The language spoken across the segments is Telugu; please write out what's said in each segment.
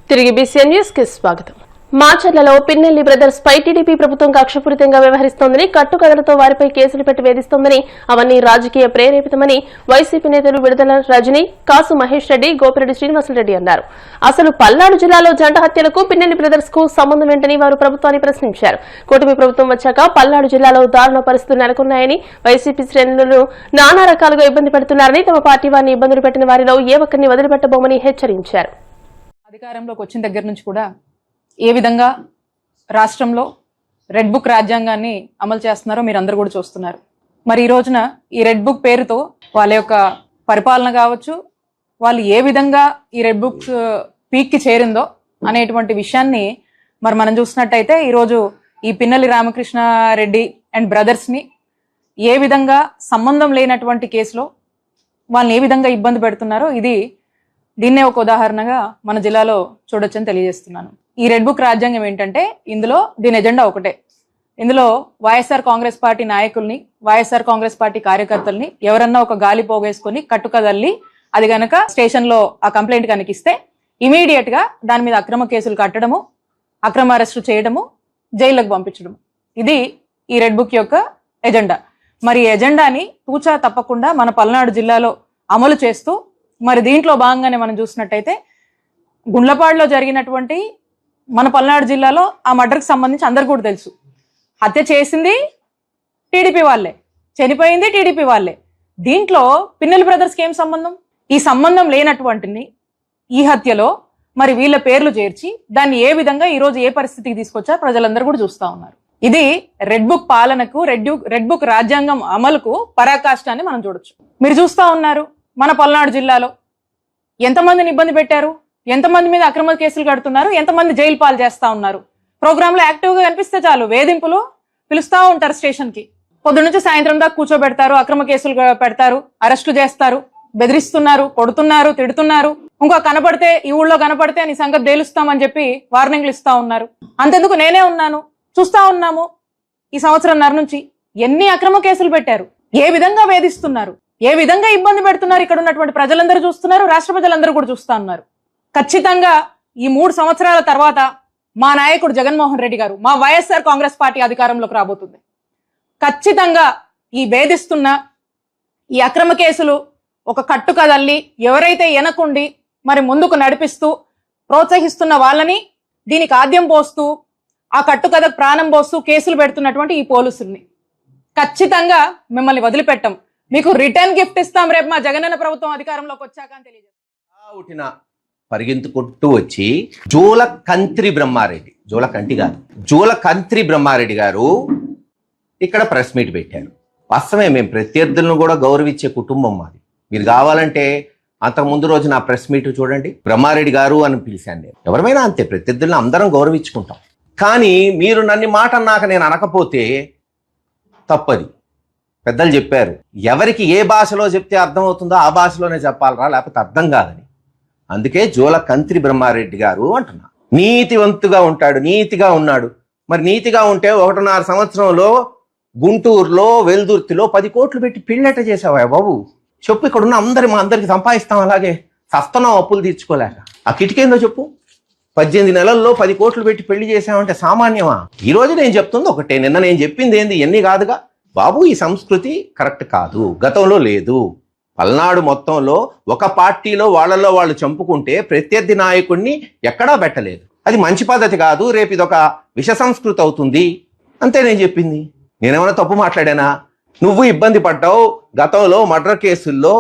తిరిగి బీసీఎన్ న్యూస్ కి స్వాగతం. మాచర్లలో పిన్నెల్లి బ్రదర్స్ పై టీడీపీ ప్రభుత్వం కక్షపూరితంగా వ్యవహరిస్తోందని, కట్టుకథలతో వారిపై కేసులు పెట్టి వేధిస్తోందని, అవన్నీ రాజకీయ ప్రేరేపితమని వైసీపీ నేతలు విడుదల రజని, కాసు మహేష్ రెడ్డి, గోపిరెడ్డి శ్రీనివాసరెడ్డి అన్నారు. అసలు పల్నాడు జిల్లాలో జంట హత్యలకు పిన్నెల్లి బ్రదర్స్ కు సంబంధం ఏంటని వారు ప్రభుత్వాన్ని ప్రశ్నించారు. కూటమి ప్రభుత్వం వచ్చాక పల్నాడు జిల్లాలో దారుణ పరిస్థితులు నెలకొన్నాయని, వైసీపీ శ్రేణులను నానా రకాలుగా ఇబ్బంది పెడుతున్నారని, తమ పార్టీ వారిని ఇబ్బందులు పెట్టిన వారిలో ఏ ఒక్కరిని వదిలిపెట్టబోమని హెచ్చరించారు. అధికారంలోకి వచ్చిన దగ్గర నుంచి కూడా ఏ విధంగా రాష్ట్రంలో రెడ్ బుక్ రాజ్యాంగాన్ని అమలు చేస్తున్నారో మీరు అందరూ కూడా చూస్తున్నారు. మరి ఈ రోజున ఈ రెడ్ బుక్ పేరుతో వాళ్ళ యొక్క పరిపాలన కావచ్చు, వాళ్ళు ఏ విధంగా ఈ రెడ్ బుక్ పీక్కి చేరిందో అనేటువంటి విషయాన్ని మరి మనం చూసినట్టయితే ఈరోజు ఈ పిన్నెల్లి రామకృష్ణారెడ్డి అండ్ బ్రదర్స్ని ఏ విధంగా సంబంధం లేనటువంటి కేసులో వాళ్ళని ఏ విధంగా ఇబ్బంది పెడుతున్నారో దీన్నే ఒక ఉదాహరణగా మన జిల్లాలో చూడొచ్చని తెలియజేస్తున్నాను. ఈ రెడ్ బుక్ రాజ్యాంగం ఏంటంటే ఇందులో దీని ఎజెండా ఒకటే. ఇందులో వైఎస్ఆర్ కాంగ్రెస్ పార్టీ నాయకుల్ని, వైఎస్ఆర్ కాంగ్రెస్ పార్టీ కార్యకర్తల్ని ఎవరన్నా ఒక గాలి పోగేసుకుని కట్టుకదల్లి అది గనక స్టేషన్ లో ఆ కంప్లైంట్ కనిపిస్తే ఇమీడియట్ గా దాని మీద అక్రమ కేసులు కట్టడము, అక్రమ అరెస్టు చేయడము, జైళ్లకు పంపించడం, ఇది ఈ రెడ్ బుక్ యొక్క ఎజెండా. మరి ఈ ఎజెండాని తూచా తప్పకుండా మన పల్నాడు జిల్లాలో అమలు చేస్తూ మరి దీంట్లో భాగంగానే మనం చూసినట్టయితే గుండ్లపాడులో జరిగినటువంటి మన పల్నాడు జిల్లాలో ఆ మర్డర్కి సంబంధించి అందరు కూడా తెలుసు. హత్య చేసింది టీడీపీ వాళ్ళే, చనిపోయింది టీడీపీ వాళ్ళే. దీంట్లో పిన్నెల్లి బ్రదర్స్కి ఏం సంబంధం? ఈ సంబంధం లేనటువంటిని ఈ హత్యలో మరి వీళ్ళ పేర్లు చేర్చి దాన్ని ఏ విధంగా ఈ రోజు ఏ పరిస్థితికి తీసుకొచ్చారో ప్రజలందరూ కూడా చూస్తా ఉన్నారు. ఇది రెడ్ బుక్ పాలనకు, రెడ్ బుక్ రాజ్యాంగం అమలుకు పరాకాష్ట అని మనం చూడొచ్చు. మీరు చూస్తా ఉన్నారు మన పల్నాడు జిల్లాలో ఎంతమందిని ఇబ్బంది పెట్టారు, ఎంతమంది మీద అక్రమ కేసులు కడుతున్నారు, ఎంతమంది జైలు పాలు చేస్తా ఉన్నారు. ప్రోగ్రాంలో యాక్టివ్గా కనిపిస్తే చాలు వేధింపులు పిలుస్తా ఉంటారు స్టేషన్కి. పొద్దు నుంచి సాయంత్రం దాకా కూర్చోబెడతారు, అక్రమ కేసులు పెడతారు, అరెస్టు చేస్తారు, బెదిరిస్తున్నారు, కొడుతున్నారు, తిడుతున్నారు. ఇంకో కనపడితే ఈ ఊళ్ళో కనపడితే నీ సంగతి తేలుస్తామని చెప్పి వార్నింగ్లు ఇస్తా ఉన్నారు. అంతెందుకు నేనే ఉన్నాను, చూస్తా ఉన్నాము ఈ సంవత్సరంన్నర నుంచి ఎన్ని అక్రమ కేసులు పెట్టారు, ఏ విధంగా వేధిస్తున్నారు, ఏ విధంగా ఇబ్బంది పెడుతున్నారు. ఇక్కడ ఉన్నటువంటి ప్రజలందరూ చూస్తున్నారు, రాష్ట్ర ప్రజలందరూ కూడా చూస్తా ఉన్నారు. ఖచ్చితంగా ఈ 3 సంవత్సరాల తర్వాత మా నాయకుడు జగన్మోహన్ రెడ్డి గారు, మా వైఎస్ఆర్ కాంగ్రెస్ పార్టీ అధికారంలోకి రాబోతుంది. ఖచ్చితంగా ఈ వేధిస్తున్న ఈ అక్రమ కేసులు ఒక కట్టుకదల్లి ఎవరైతే వెనకుండి మరి ముందుకు నడిపిస్తూ ప్రోత్సహిస్తున్న వాళ్ళని దీనికి ఆద్యం పోస్తూ ఆ కట్టుకథకు ప్రాణం పోస్తూ కేసులు పెడుతున్నటువంటి ఈ పోలీసుల్ని ఖచ్చితంగా మిమ్మల్ని వదిలిపెట్టం. మీకు రిటర్న్ గిఫ్ట్ ఇస్తాం రేపు మా జగనన్న ప్రభుత్వం అధికారంలోకి వచ్చాక అని తెలియజేస్తాం. పరిగెంతుకుంటూ వచ్చి జూలకంత్రి బ్రహ్మారెడ్డి, జూలకంటి కాదు, జూలకంత్రి బ్రహ్మారెడ్డి గారు ఇక్కడ ప్రెస్ మీట్ పెట్టారు. వాస్తవమే, మేము ప్రత్యర్థులను కూడా గౌరవించే కుటుంబం మాది. మీరు కావాలంటే అంతకు ముందు రోజు నా ప్రెస్ మీట్ చూడండి, బ్రహ్మారెడ్డి గారు అని పిలిచాను నేను. ఎవరైనా అంతే, ప్రత్యర్థులను అందరం గౌరవించుకుంటాం. కానీ మీరు నన్ను మాట అన్నాక నేను అనకపోతే తప్పది. పెద్దలు చెప్పారు, ఎవరికి ఏ భాషలో చెప్తే అర్థమవుతుందో ఆ భాషలోనే చెప్పాలరా, లేకపోతే అర్థం కాదని. అందుకే జూలకంత్రి బ్రహ్మారెడ్డి గారు అంటున్నా. నీతివంతుగా ఉంటాడు, నీతిగా ఉన్నాడు. మరి నీతిగా ఉంటే 1.5 సంవత్సరంలో గుంటూరులో వెల్దుర్తిలో 10 కోట్లు పెట్టి పెళ్ళట చేసావా బాబు? చెప్పు, ఇక్కడున్న మా అందరికి సంపాదిస్తాం, అలాగే సస్తనం అప్పులు తీర్చుకోలేక. ఆ కిటికేందో చెప్పు. 18 నెలల్లో 10 కోట్లు పెట్టి పెళ్లి చేసామంటే సామాన్యమా? ఈ రోజు నేను చెప్తుంది ఒకటే, నిన్న నేను చెప్పింది ఏంది, ఎన్ని కాదుగా బాబు. ఈ సంస్కృతి కరెక్ట్ కాదు, గతంలో లేదు. పల్నాడు మొత్తంలో ఒక పార్టీలో వాళ్ళలో వాళ్ళు చంపుకుంటే ప్రత్యర్థి నాయకుడిని ఎక్కడా పెట్టలేదు. అది మంచి పద్ధతి కాదు. రేపు ఇదొక విష సంస్కృతి అవుతుంది. అంతే నేను చెప్పింది. నేనేమైనా తప్పు మాట్లాడానా? నువ్వు ఇబ్బంది పడ్డావు గతంలో మర్డర్ కేసుల్లో,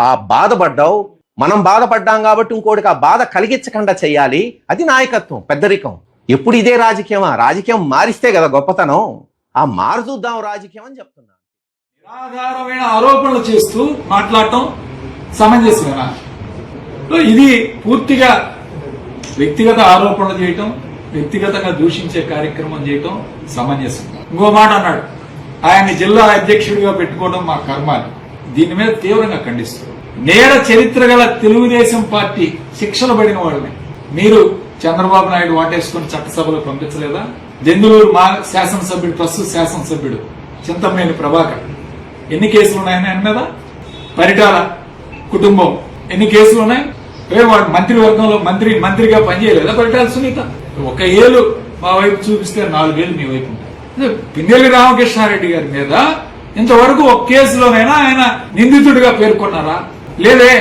ఆ బాధపడ్డావు. మనం బాధపడ్డాం కాబట్టి ఇంకోటికి ఆ బాధ కలిగించకుండా చెయ్యాలి. అది నాయకత్వం, పెద్దరికం. ఎప్పుడు ఇదే రాజకీయమా? రాజకీయం మారిస్తే కదా గొప్పతనం. ఆ మారు చూద్దాం రాజకీయం అని చెప్తున్నా. నిరాధారమైన ఆరోపణలు చేస్తూ మాట్లాడటం సమంజసమేనా? ఇది పూర్తిగా వ్యక్తిగత ఆరోపణలు చేయటం, వ్యక్తిగతంగా దూషించే కార్యక్రమం చేయటం సమంజసం. ఇంకో మాట అన్నాడు, ఆయన్ని జిల్లా అధ్యక్షుడిగా పెట్టుకోవడం మా కర్మాలి. దీని మీద తీవ్రంగా ఖండిస్తారు. నేర చరిత్ర గల తెలుగుదేశం పార్టీ శిక్షలు పడిన వాళ్ళని మీరు చంద్రబాబు నాయుడు వాటేసుకుని చట్టసభలో పంపించలేదా? దెందులూరు మా శాసనసభ్యుడు, ప్రస్తుత శాసనసభ్యుడు చింతమనేని ప్రభాకర్ ఎన్ని కేసులు ఉన్నాయని ఆయన మీద? పరిటాల కుటుంబం ఎన్ని కేసులు ఉన్నాయి? వాడు మంత్రివర్గంలో మంత్రిగా పనిచేయలేదా పరిటాల సునీత? ఒక ఏళ్ళు మా వైపు చూపిస్తే 4 ఏళ్ళు మీ వైపు ఉంటాయి. పిన్నెల్లి రామకృష్ణారెడ్డి గారి మీద ఇంతవరకు ఒక కేసులోనైనా ఆయన నిందితుడిగా పేర్కొన్నారా? లేదే.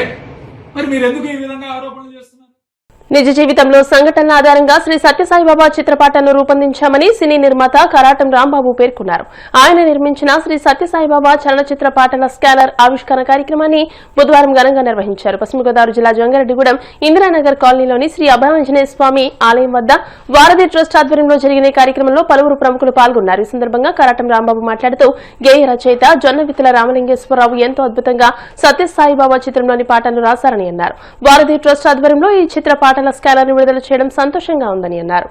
మరి మీరు ఎందుకు ఈ విధంగా ఆరోపణలు చేస్తున్నారు? నిజ జీవితంలో సంఘటనల ఆధారంగా శ్రీ సత్యసాయిబాబా చిత్రపటాన్ని రూపొందించామని సినీ నిర్మాత కరాటం రాంబాబు పేర్కొన్నారు. ఆయన నిర్మించిన శ్రీ సత్యసాయిబాబా చలనచిత్ర పాటల స్కానర్ ఆవిష్కరణ కార్యక్రమాన్ని బుధవారం ఘనంగా నిర్వహించారు. పశ్చిమ గోదావరి జిల్లా జంగారెడ్డిగూడెం ఇందిరానగర్ కాలనీలోని శ్రీ అభయాంజనేయ స్వామి ఆలయం వద్ద వారధి ట్రస్ట్ ఆధ్వర్యంలో జరిగిన ఈ కార్యక్రమంలో పలువురు ప్రముఖులు పాల్గొన్నారు. ఈ సందర్భంగా కరాటం రాంబాబు మాట్లాడుతూ గేయ రచయిత జొన్నవిత్తుల రామలింగేశ్వరరావు ఎంతో అద్భుతంగా సత్యసాయిబాబా చిత్రంలోని పాటలను రాశారని అన్నారు. వారధి ట్రస్ట్ ఆధ్వర్యంలో ఈ చిత్ర పాటల స్కానర్ ను విడుదల చేయడం సంతోషంగా ఉందని అన్నారు.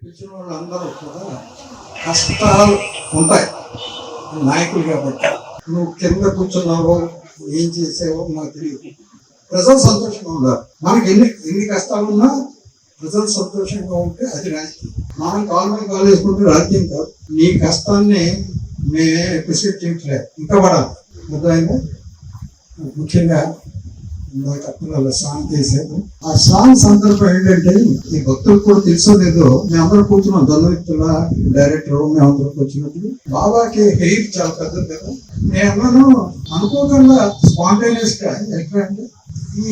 పిలిచిన వాళ్ళందరూ కూడా కష్టాలు ఉంటాయి నాయకులు కాబట్టి. నువ్వు కింద కూర్చున్నావో ఏం చేసావో నాకు తెలియదు. ప్రజలు సంతోషంగా ఉండాలి. మనకి ఎన్ని కష్టాలు ఉన్నా ప్రజలు సంతోషంగా ఉంటే అది రాజకీయం. మనం కాలు మీద కాలు వేసుకుంటే రాజకీయం కాదు. నీ కష్టాన్ని మేమే అప్రిషియేట్ చేయట్లేదు, ఇంకా పడాలి. అర్థమైందా? ముఖ్యంగా సాంగ్ చేశారు. ఆ సాంగ్ సందర్భం ఏంటంటే ఈ భక్తులకు కూడా తెలుసో లేదో, మేమందరూ కూర్చున్నాం. జొన్నవిత్తుల డైరెక్టర్ మేమందరూ కూర్చున్నప్పుడు బాబాకి హెయిర్ చాలా పెద్దది కదా. నేను అనుకోకుండా స్పాంటేనియస్ గా ఎట్లా అంటే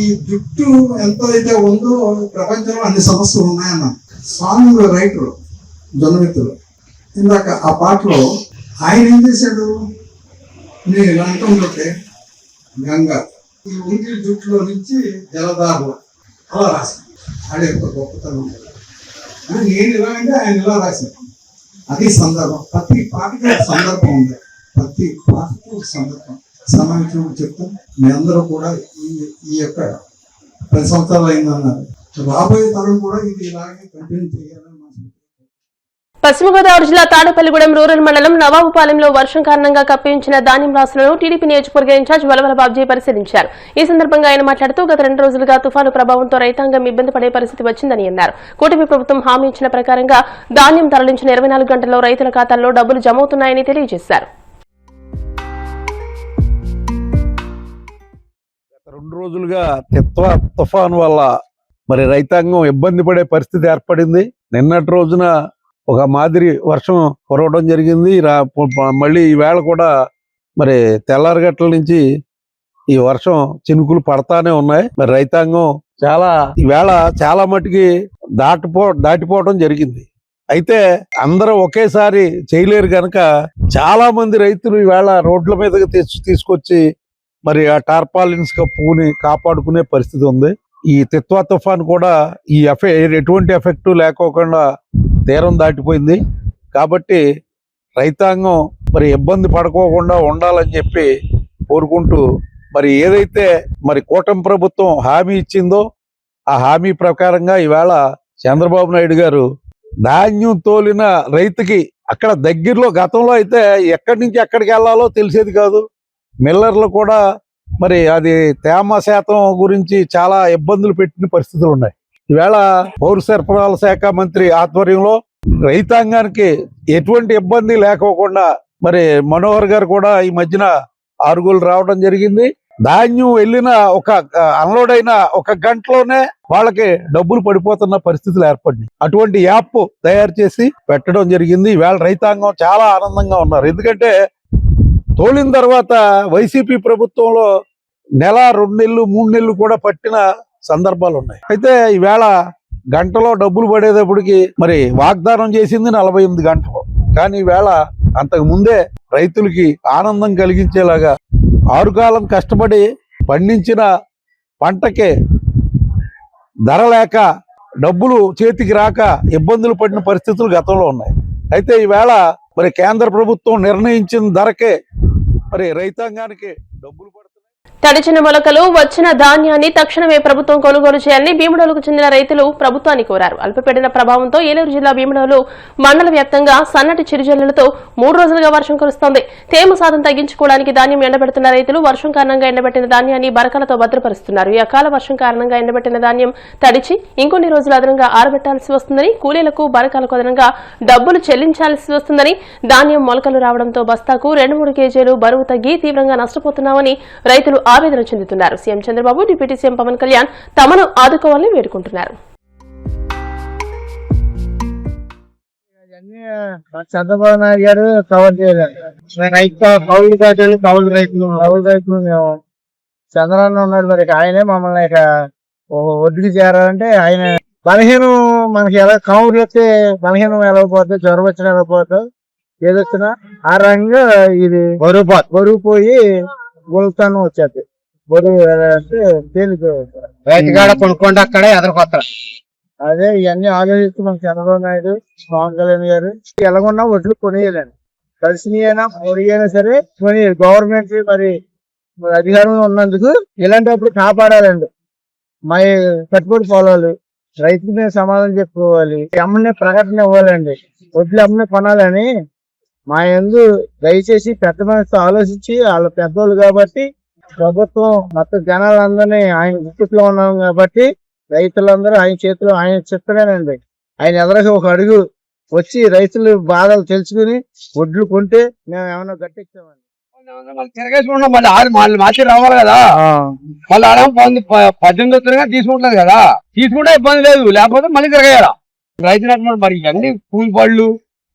ఈ జుట్టు ఎంత అయితే ఉందో ప్రపంచంలో అన్ని సమస్యలు ఉన్నాయన్న సాంగ్ రైటర్ జొన్నవిత్తులు. ఇందాక ఆ పాటలో ఆయన ఏం చేశాడు, నేను ఇలా అంటుంటే గంగా ఈ ఉంగి జుట్టులో నుంచి జలధారలు అలా రాశాను. అది యొక్క గొప్పతనం. నేను ఇలా అంటే ఆయన ఇలా రాశాను. అది సందర్భం. ప్రతి పాటకి సందర్భం ఉంది. ప్రతి పాటకి ఒక సందర్భం. సమావేశం చెప్తాం. మీ అందరూ కూడా ఈ యొక్క 10 సంవత్సరాలు అయిందన్నారు. రాబోయే తరం కూడా ఇది ఇలాగే కంటిన్యూ చేయాలని. పశ్చిమ గోదావరి జిల్లా తాడేపల్లిగూడెం రూరల్ మండలం నవాబుపాలెంలో వర్షం కారణంగా కప్పించిన ధాన్యం రాశులను టీడీపీ నియోజకవర్గ ఇన్ఛార్జ్ వలవల బాబ్జీ పరిశీలించారు. ఈ సందర్భంగా ఆయన మాట్లాడుతూ గత 2 రోజులుగా తుఫాను ప్రభావంతో రైతాంగం ఇబ్బంది పడే పరిస్థితి వచ్చిందని అన్నారు. కూటమి ప్రభుత్వం హామీ ఇచ్చిన ప్రకారంగా ధాన్యం తరలించిన 24 గంటల్లో రైతుల ఖాతాల్లో డబ్బులు జమవుతున్నాయని తెలియజేశారు. గత 2 రోజులుగా తుఫాను వల్ల మరి రైతాంగం ఇబ్బంది పడే పరిస్థితి ఏర్పడింది. నిన్నటి రోజున ఒక మాదిరి వర్షం కురవడం జరిగింది. మళ్ళీ ఈవేళ కూడా మరి తెల్లారగట్ల నుంచి ఈ వర్షం చినుకులు పడతానే ఉన్నాయి. మరి రైతాంగం ఈవేళ చాలా మటుకి దాటిపోవడం జరిగింది. అయితే అందరూ ఒకేసారి చేయలేరు కనుక చాలా మంది రైతులు ఈవేళ రోడ్ల మీదకి తీసుకొచ్చి మరి ఆ టార్పాలిన్స్ కప్పుకుని కాపాడుకునే పరిస్థితి ఉంది. ఈ తిత్వా తుఫాన్ కూడా ఎటువంటి ఎఫెక్ట్ లేకోకుండా తీరం దాటిపోయింది. కాబట్టి రైతాంగం మరి ఇబ్బంది పడుకోకుండా ఉండాలని చెప్పి కోరుకుంటూ మరి ఏదైతే మరి కూటమి ప్రభుత్వం హామీ ఇచ్చిందో ఆ హామీ ప్రకారంగా ఈవేళ చంద్రబాబు నాయుడు గారు ధాన్యం తోలిన రైతుకి అక్కడ దగ్గరలో, గతంలో అయితే ఎక్కడి నుంచి ఎక్కడికి వెళ్ళాలో తెలిసేది కాదు. మిల్లర్లు కూడా మరి అది తేమ శాతం గురించి చాలా ఇబ్బందులు పెట్టిన పరిస్థితులు ఉన్నాయి. ఈవేళ పౌర సరఫరాల శాఖ మంత్రి ఆధ్వర్యంలో రైతాంగానికి ఎటువంటి ఇబ్బంది లేకోకుండా మరి మనోహర్ గారు కూడా ఈ మధ్యన ఆరుగులు రావడం జరిగింది. ధాన్యం వెళ్ళిన అన్లోడ్ అయిన 1 గంటలోనే వాళ్ళకి డబ్బులు పడిపోతున్న పరిస్థితులు ఏర్పడినాయి. అటువంటి యాప్ తయారు చేసి పెట్టడం జరిగింది. ఈవేళ రైతాంగం చాలా ఆనందంగా ఉన్నారు. ఎందుకంటే తోలిన తర్వాత వైసీపీ ప్రభుత్వంలో 1, 2 నెలలు 3 నెలలు కూడా పట్టిన సందర్భాలు ఉన్నాయి. అయితే ఈవేళ గంటలో డబ్బులు పడేటప్పటికి మరి వాగ్దానం చేసింది 48 గంటలు. కానీ ఈవేళ అంతకు ముందే రైతులకి ఆనందం కలిగించేలాగా 6 కాలం కష్టపడి పండించిన పంటకి ధర లేక డబ్బులు చేతికి రాక ఇబ్బందులు పడిన పరిస్థితులు గతంలో ఉన్నాయి. అయితే ఈవేళ మరి కేంద్ర ప్రభుత్వం నిర్ణయించిన ధరకే మరి రైతాంగానికి డబ్బులు పడుతున్నాయి. తడిచిన మొలకలు వచ్చిన ధాన్యాన్ని తక్షణమే ప్రభుత్వం కొనుగోలు చేయాలని భీమడోలుకు చెందిన రైతులు ప్రభుత్వాన్ని కోరారు. అల్పపీడన ప్రభావంతో ఏలూరు జిల్లా భీమడోలు మండల వ్యాప్తంగా సన్నటి చిరుజల్లులతో 3 రోజులుగా వర్షం కురుస్తోంది. తేమ శాతం తగ్గించుకోవడానికి ధాన్యం ఎండబెడుతున్న రైతులు వర్షం కారణంగా ఎండబెట్టిన ధాన్యాన్ని బరకలతో భద్రపరుస్తున్నారు. ఈ అకాల వర్షం కారణంగా ఎండబెట్టిన ధాన్యం తడిచి ఇంకొన్ని రోజులు అదనంగా ఆరబెట్టాల్సి వస్తుందని, కూలీలకు బరకాలకు అదనంగా డబ్బులు చెల్లించాల్సి వస్తుందని, ధాన్యం మొలకలు రావడంతో బస్తాకు 2-3 కేజీలు బరువు తగ్గి తీవ్రంగా నష్టపోతున్నామని రైతులు ఆవేదన చెందుతున్నారు. CM Chandrababu, deputy CM Pawan Kalyan తమను ఆదుకోవాలని వేడుకుంటున్నారు. చంద్రబాబు నాయుడు గారు కవర్ చేయలేదు. కౌలు రైతులు మేము చంద్రబాబు ఉన్నాడు, మరి ఆయనే మమ్మల్ని ఇక ఒడ్డుకి చేరాలంటే ఆయన బలహీనం. మనకి ఎలా కౌలు వస్తే బలహీనం ఎలా పోతుంది, జ్వరం వచ్చిన ఎలా పోతుంది, ఏదొచ్చినా ఆ రకంగా ఇది బరువు పోయి గొలుతాను వచ్చేది. బరువు అంటే తేలిక రైతుగాడ కొనుక్కోండి అక్కడే ఎదరికొస్తారు. అదే ఇవన్నీ ఆలోచిస్తూ మన చంద్రబాబు నాయుడు, పవన్ కళ్యాణ్ గారు ఎలాగున్నా ఒడ్లు కొనియాలండి. కలిసినైనా పొడిగైనా సరే కొనియాలి. గవర్నమెంట్ మరి అధికారంలో ఉన్నందుకు ఇలాంటప్పుడు కాపాడాలండి. మా కట్టుబడి పొలాలు రైతుకి మేము సమాధానం చెప్పుకోవాలి. అమ్మనే ప్రకటన ఇవ్వాలండి. ఒడ్లు అమ్మనే కొనాలని మా యందు దయచేసి పెద్ద మనసు ఆలోచించి, వాళ్ళ పెద్దోళ్ళు కాబట్టి ప్రభుత్వం మొత్తం జనాలందరినీ ఆయన గుర్తులో ఉన్నాం కాబట్టి రైతులందరూ ఆయన చేతిలో ఆయన చిత్తమేనండి. ఆయన ఎదురుగా ఒక అడుగు వచ్చి రైతులు బాధలు తెలుసుకుని ఒడ్లు కొంటే మేము ఏమైనా గట్టించామండి. తిరగేసుకుంటాం, మళ్ళీ మార్చి రావాలి కదా. మళ్ళీ ఆడ 18 తీసుకుంటుంది కదా, తీసుకుంటే ఇబ్బంది లేదు, లేకపోతే మళ్ళీ తిరగేయాల. రైతు మరి ఇవన్నీ కూలి పళ్ళు,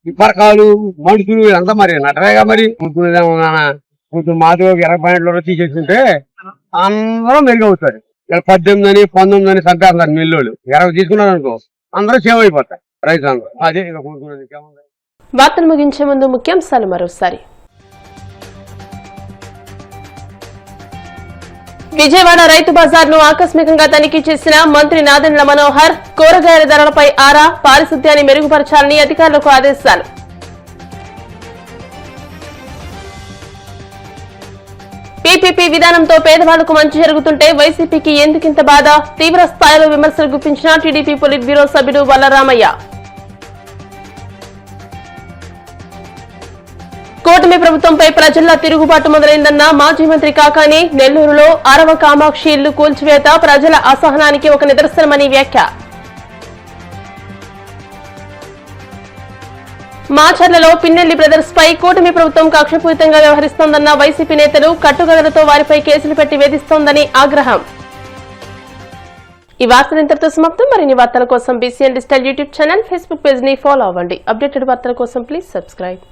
విపరకాలు, మనుషులు ఇదంతా మరి నటరేగా. మరి కొంచెం మాతో 20 పాయింట్లు తీసేసుకుంటే అందరూ మెరుగవుతారు. 18 అని 19 అని సంపేస్తారు మిల్లోళ్ళు. 20 తీసుకున్నారు అనుకో అందరూ సేవ్ అయిపోతారు రైతు అందరూ. అదే వార్తలు ముగించే ముందు ముఖ్యాంశాలు మరోసారి. విజయవాడ రైతు బజార్ ను ఆకస్మికంగా తనిఖీ చేసిన మంత్రి నాదెండ్ల మనోహర్. కూరగాయల ధరలపై ఆరా, పారిశుద్ధ్యాన్ని మెరుగుపరచాలని అధికారులకు ఆదేశాలు. పీపీపీ విధానంతో పేదవాళ్లకు మంచి జరుగుతుంటే వైసీపీకి ఎందుకింత బాధ? తీవ్ర స్థాయిలో విమర్శలు గుప్పించిన టీడీపీ పొలిట్ బ్యూరో సభ్యుడు వల్లరామయ్య. కూటమి ప్రభుత్వంపై ప్రజల్లో తిరుగుబాటు మొదలైందన్న మాజీ మంత్రి కాకాని. నెల్లూరులో అరవ కామాక్షి ఇల్లు కూల్చివేత ప్రజల అసహనానికి ఒక నిదర్శనమని వ్యాఖ్య. మాచర్లలో పిన్నెల్లి బ్రదర్స్ పై కూటమి ప్రభుత్వం కక్షపూరితంగా వ్యవహరిస్తోందన్న వైసీపీ నేతలు. కట్టుకథలతో వారిపై కేసులు పెట్టి వేధిస్తోందని ఆగ్రహం. ఈ వార్తలు ఇంతటితో సమాప్తం. మరిన్ని వార్తల కోసం BCN digital YouTube channel, Facebook page ని ఫాలో అవ్వండి. అప్డేటెడ్ వార్తల కోసం ప్లీజ్ సబ్స్క్రైబ్.